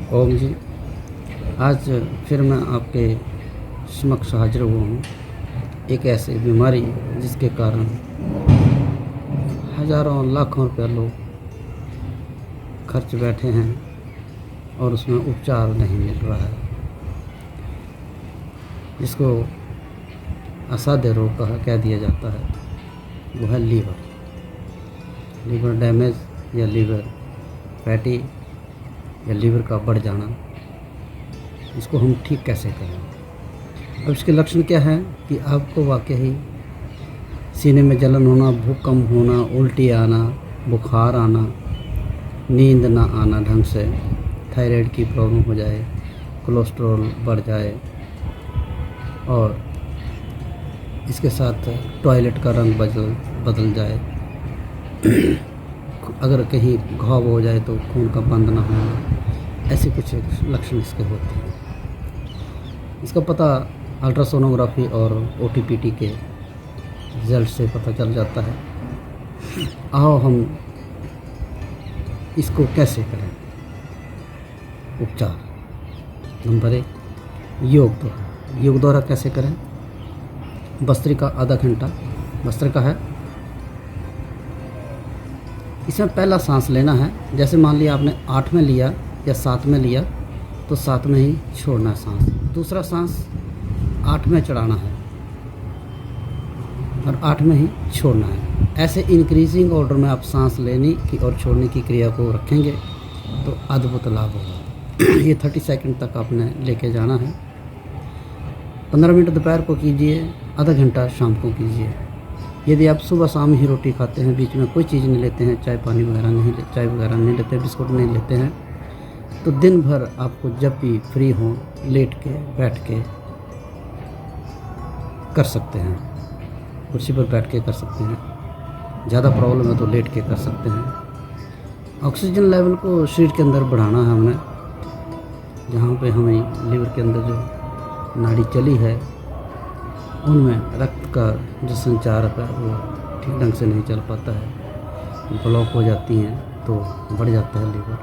ओम जी। आज फिर मैं आपके समक्ष हाजिर हुआ हूँ एक ऐसी बीमारी जिसके कारण हज़ारों लाखों रुपये लोग खर्च बैठे हैं और उसमें उपचार नहीं मिल रहा है, जिसको असाध्य रोग कह दिया जाता है। वो है लीवर डैमेज या लीवर फैटी या लीवर का बढ़ जाना। इसको हम ठीक कैसे करें? अब इसके लक्षण क्या है कि आपको वाकई सीने में जलन होना, भूख कम होना, उल्टी आना, बुखार आना, नींद ना आना ढंग से, थायराइड की प्रॉब्लम हो जाए, कोलेस्ट्रॉल बढ़ जाए और इसके साथ टॉयलेट का रंग बदल जाए, अगर कहीं घाव हो जाए तो खून का बंद ना होना, ऐसे कुछ लक्षण इसके होते हैं। इसका पता अल्ट्रासोनोग्राफी और ओटीपीटी के रिजल्ट से पता चल जाता है। आओ हम इसको कैसे करें? उपचार नंबर 1, योग द्वारा कैसे करें? भस्त्रिका आधा घंटा भस्त्रिका है। इसमें पहला सांस लेना है। जैसे मान लिया आपने 8 में लिया या 7 में लिया तो 7 में ही छोड़ना है सांस। दूसरा सांस 8 में चढ़ाना है और 8 में ही छोड़ना है। ऐसे इंक्रीजिंग ऑर्डर में आप सांस लेने की और छोड़ने की क्रिया को रखेंगे तो अद्भुत लाभ होगा। ये 30 सेकंड तक आपने लेके जाना है। 15 मिनट दोपहर को कीजिए, आधा घंटा शाम को कीजिए। यदि आप सुबह शाम ही रोटी खाते हैं, बीच में कोई चीज़ नहीं लेते हैं, चाय वगैरह नहीं लेते, बिस्कुट नहीं लेते हैं, तो दिन भर आपको जब भी फ्री हो लेट के बैठ के कर सकते हैं, कुर्सी पर बैठ के कर सकते हैं। ज़्यादा प्रॉब्लम है तो लेट के कर सकते हैं। ऑक्सीजन लेवल को शरीर के अंदर बढ़ाना है हमने। जहाँ पे हमें लीवर के अंदर जो नाड़ी चली है उनमें रक्त का जो संचार है वो ठीक ढंग से नहीं चल पाता है, ब्लॉक हो जाती हैं तो बढ़ जाता है लीवर।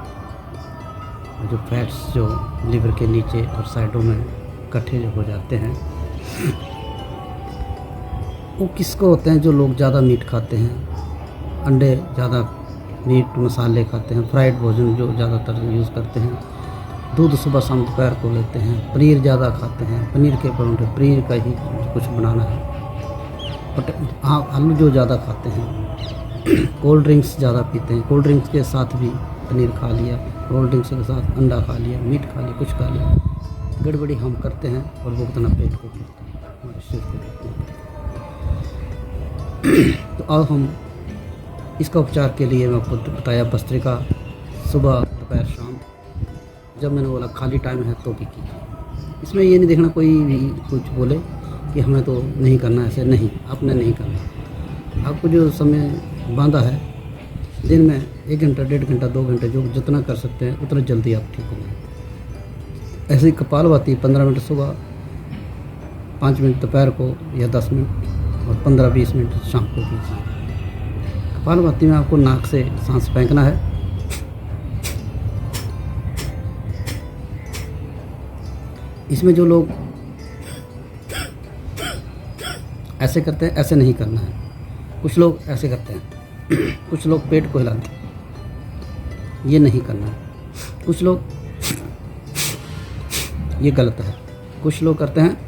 और जो फैट्स जो लीवर के नीचे और साइडों में इकट्ठे जो हो जाते हैं वो किसको होते हैं? जो लोग ज़्यादा मीट खाते हैं, अंडे ज़्यादा, मीट मसाले खाते हैं, फ्राइड भोजन जो ज़्यादातर यूज़ करते हैं, दूध सुबह शाम दोपहर को लेते हैं, पनीर ज़्यादा खाते हैं, पनीर के परोंठे, पनीर का ही कुछ बनाना है, बट हाँ आलू जो ज़्यादा खाते हैं, कोल्ड ड्रिंक्स ज़्यादा पीते हैं, कोल्ड ड्रिंक्स के साथ भी पनीर खा लिया, कोल्ड ड्रिंक्स के साथ अंडा खा लिया, मीट खा लिया, कुछ खा लिया, गड़बड़ी हम करते हैं और भुगतना पेट को पीते हैं, हमारे शरीर को पीते हैं। तो अब हम इसका उपचार के लिए मैं आपको बताया भस्त्रिका सुबह दोपहर शाम, जब मैंने बोला खाली टाइम है तो भी कीजिए। इसमें ये नहीं देखना कोई भी कुछ बोले कि हमें तो नहीं करना, ऐसे नहीं, आपने नहीं करना। आपको जो समय बांधा है दिन में 1 घंटा, 1.5 घंटा, 2 घंटे, जो जितना कर सकते हैं उतना जल्दी आप ठीक हो जाए। ऐसे ही कपालभाति 15 मिनट सुबह, 5 मिनट दोपहर को या 10 मिनट और 15-20 मिनट शाम को कीजिए। कपालभाति में आपको नाक से सांस फेंकना है। इसमें जो लोग ऐसे करते हैं, ऐसे नहीं करना है। कुछ लोग ऐसे करते हैं, कुछ लोग पेट को हिलाते हैं, ये नहीं करना है। कुछ लोग, ये गलत है। कुछ लोग करते हैं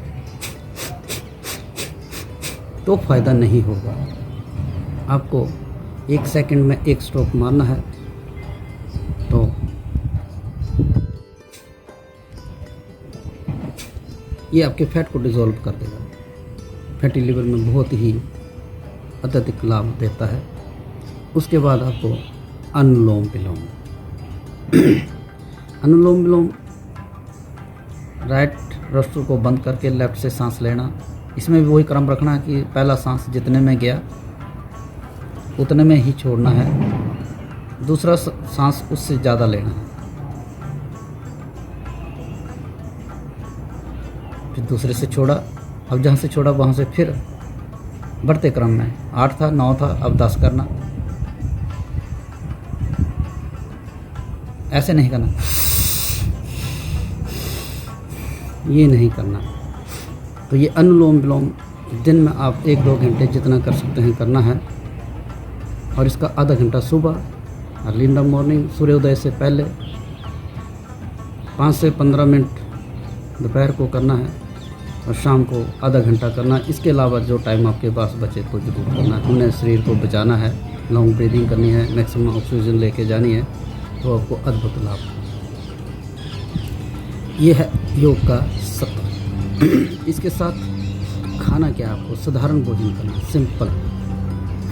तो फ़ायदा नहीं होगा। आपको 1 सेकंड में 1 स्ट्रोक मारना है तो ये आपके फैट को डिज़ोल्व कर देगा। फैटी लिवर में बहुत ही अत्यधिक लाभ देता है। उसके बाद आपको अनुलोम विलोम राइट नोस्ट्रिल को बंद करके लेफ़्ट से सांस लेना। इसमें भी वही क्रम रखना है कि पहला सांस जितने में गया उतने में ही छोड़ना है, दूसरा सांस उससे ज़्यादा लेना है, फिर दूसरे से छोड़ा, अब जहाँ से छोड़ा वहाँ से फिर बढ़ते क्रम में 8 था, 9 था, अब 10 करना। ऐसे नहीं करना, ये नहीं करना। तो ये अनुलोम विलोम दिन में आप 1-2 घंटे जितना कर सकते हैं करना है। और इसका आधा घंटा सुबह अर्ली इन द मॉर्निंग सूर्योदय से पहले, 5 से 15 मिनट दोपहर को करना है और शाम को आधा घंटा करना है। इसके अलावा जो टाइम आपके पास बचे तो जरूर करना है। हमने शरीर को बचाना है, लॉन्ग ब्रीदिंग करनी है, मैक्सिमम ऑक्सीजन लेके जानी है, तो आपको अद्भुत लाभ। ये है योग का सत्र। इसके साथ खाना क्या, आपको साधारण भोजन करना है, सिंपल।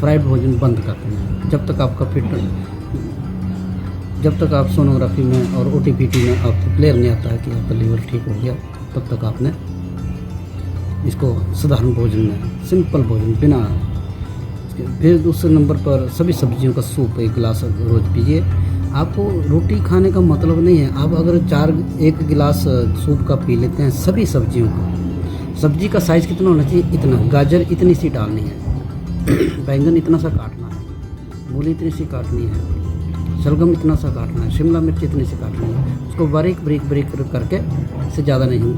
फ्राइड भोजन बंद कर देना है। जब तक आप सोनोग्राफी में और OTPT में आपको क्लियर नहीं आता है कि आपका लीवर ठीक हो गया, तब तक आपने इसको साधारण भोजन में, सिंपल भोजन बिना। फिर दूसरे नंबर पर सभी सब्जियों का सूप 1 गिलास रोज़ पीजिए। आपको रोटी खाने का मतलब नहीं है, आप अगर 1 गिलास सूप का पी लेते हैं सभी सब्जियों का। सब्जी का साइज़ कितना होना चाहिए, इतना। गाजर इतनी सी डालनी है, बैंगन इतना सा काटना है, मूली इतनी सी काटनी है, शलगम इतना सा काटना है, शिमला मिर्च इतनी सी काटनी है। उसको बारीक बारीक करके, इससे ज़्यादा नहीं।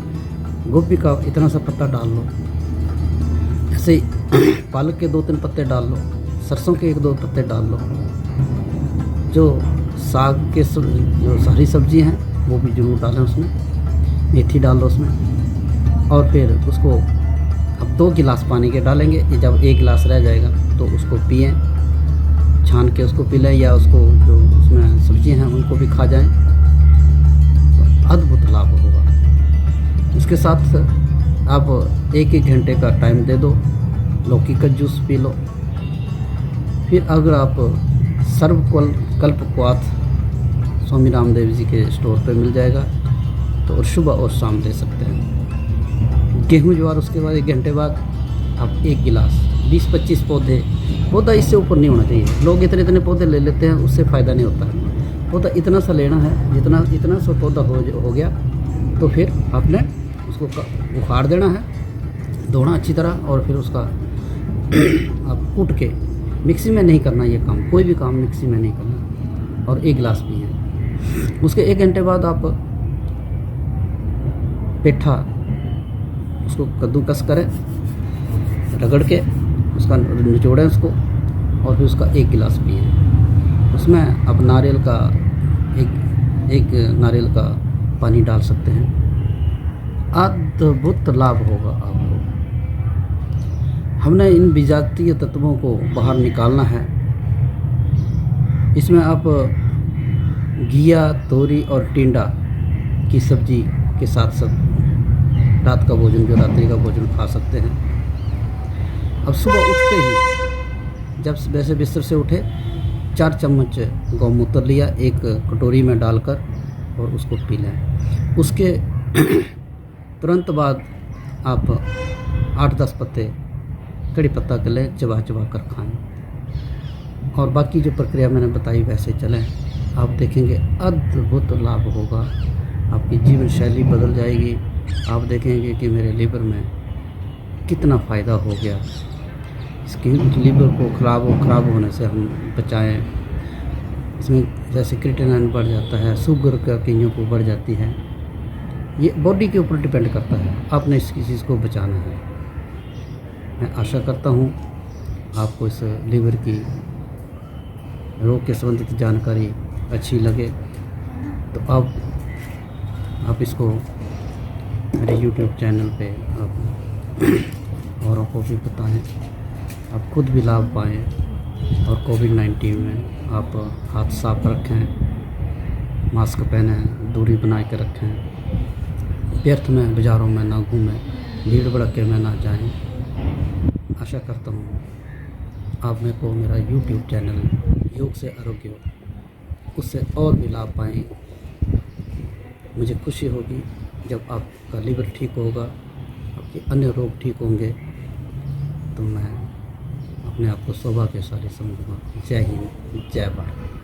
गोभी का इतना सा पत्ता डाल लो, ऐसे ही पालक के 2-3 पत्ते डाल लो, सरसों के 1-2 पत्ते डाल लो। जो साग के जो सारी सब्जी हैं वो भी ज़रूर डालें उसमें, मेथी डाल लो उसमें। और फिर उसको अब 2 गिलास पानी के डालेंगे। ये जब 1 गिलास रह जाएगा तो उसको पिएं, छान के उसको पी लें, या उसको जो उसमें सब्जियां हैं उनको भी खा जाएं, तो अद्भुत लाभ होगा। इसके साथ आप 1-1 घंटे का टाइम दे दो, लौकी का जूस पी लो। फिर अगर आप सर्वकल्प स्वामी रामदेव जी के स्टोर पे मिल जाएगा, तो और सुबह और शाम दे सकते हैं। गेहूं ज्वार उसके बाद 1 घंटे बाद आप 1 गिलास, 20-25 पौधा इससे ऊपर नहीं होना चाहिए। लोग इतने पौधे ले लेते हैं, उससे फ़ायदा नहीं होता है। पौधा इतना सा लेना है, इतना सा पौधा हो गया तो फिर आपने उसको उखाड़ देना है, धोना अच्छी तरह, और फिर उसका आप कूट के, मिक्सी में नहीं करना ये काम, कोई भी काम मिक्सी में नहीं करना। और 1 गिलास पिए। उसके 1 घंटे बाद आप पेठा उसको कद्दूकस करें, रगड़ के उसका निचोड़ें उसको, और फिर उसका 1 गिलास पिए। उसमें आप नारियल का एक नारियल का पानी डाल सकते हैं। अद्भुत लाभ होगा आपको। हमने इन विजातीय तत्वों को बाहर निकालना है। इसमें आप घिया, तोरी और टिंडा की सब्जी के साथ रात का भोजन, जो रात्रि का भोजन खा सकते हैं। अब सुबह उठते ही जब वैसे बिस्तर से उठे, 4 चम्मच गौमूत्र लिया 1 कटोरी में डालकर, और उसको पी लें। उसके तुरंत बाद आप 8-10 पत्ते कड़ी पत्ता के लें, चबा कर खाएं। और बाकी जो प्रक्रिया मैंने बताई वैसे चलें, आप देखेंगे अद्भुत लाभ होगा। आपकी जीवन शैली बदल जाएगी। आप देखेंगे कि मेरे लीवर में कितना फ़ायदा हो गया। इसकी लीवर को ख़राब होने से हम बचाएं। इसमें जैसे क्रिएटिनिन बढ़ जाता है, शुगर का कईयों को बढ़ जाती है। ये बॉडी के ऊपर डिपेंड करता है, आपने इसकी चीज़ को बचाना है। मैं आशा करता हूँ आपको इस लीवर की रोग के संबंधित जानकारी अच्छी लगे, तो आप इसको मेरे YouTube चैनल पे आप औरों को भी बताएं, आप खुद भी लाभ पाएँ। और कोविड-19 में आप हाथ साफ रखें, मास्क पहनें, दूरी बना के रखें, व्यर्थ में बाज़ारों में ना घूमें, भीड़ भड़के में ना जाएं। आशा करता हूँ आप मेरे को मेरा YouTube चैनल योग से आरोग्य, उससे और भी लाभ पाएँ। मुझे खुशी होगी जब आपका लीवर ठीक होगा, आपके अन्य रोग ठीक होंगे, तो मैं अपने आप को सौभाग्यशाली समझूंगा। जय हिंद, जय भारत।